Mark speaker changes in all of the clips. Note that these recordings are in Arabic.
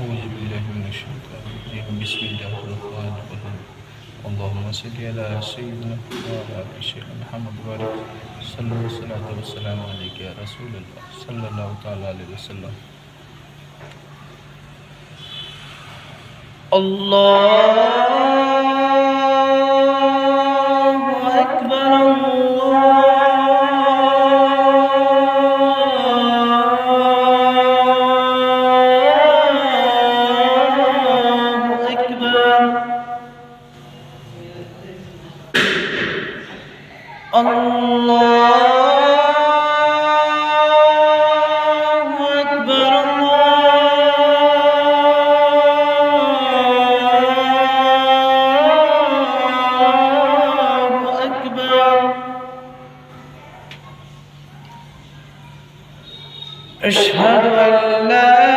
Speaker 1: أعوذ بالله من الشيطان الرجيم بسم الله الرحمن الرحيم اللهم صل على سيدنا وعلى آل سيدنا محمد وبارك صلى الله وسلم عليك يا رسول الله صلى الله تعالى عليه وسلم الله أكبر أشهد أن لا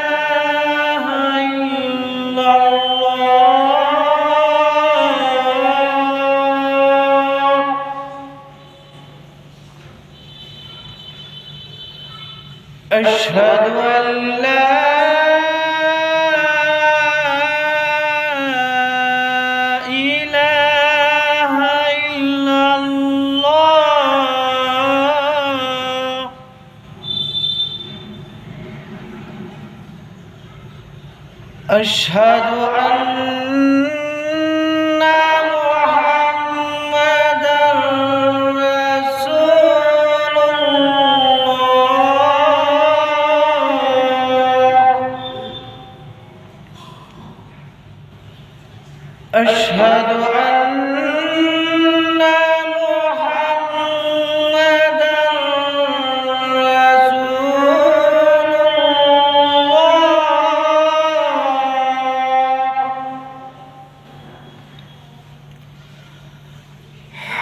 Speaker 1: إله إلا الله أشهد أن لا أشهد أن محمدًا رسول الله أشهد أن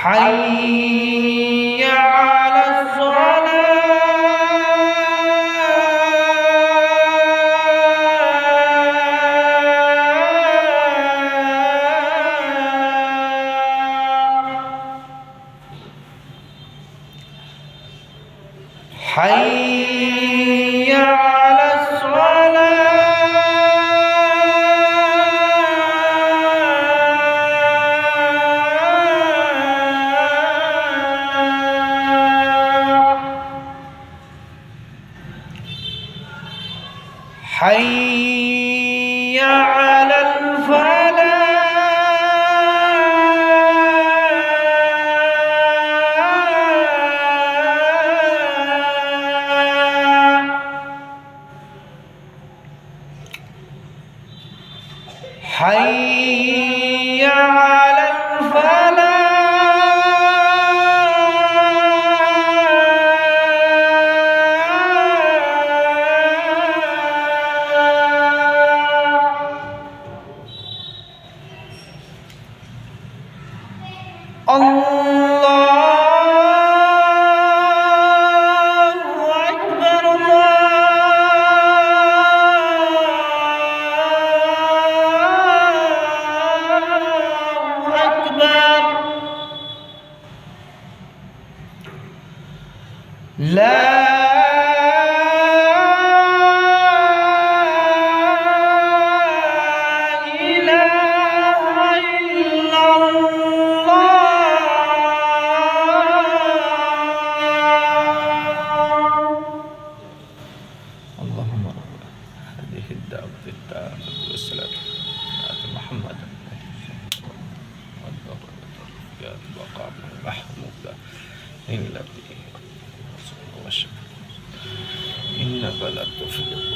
Speaker 1: حي على الصلاة حي على حي على الفلاح حي على الفلاح الله أكبر الله أكبر لا اللهم رب هذه الدعوة التامة والصلاة على محمد والبركات وقام محمود إن إنك لا تفلح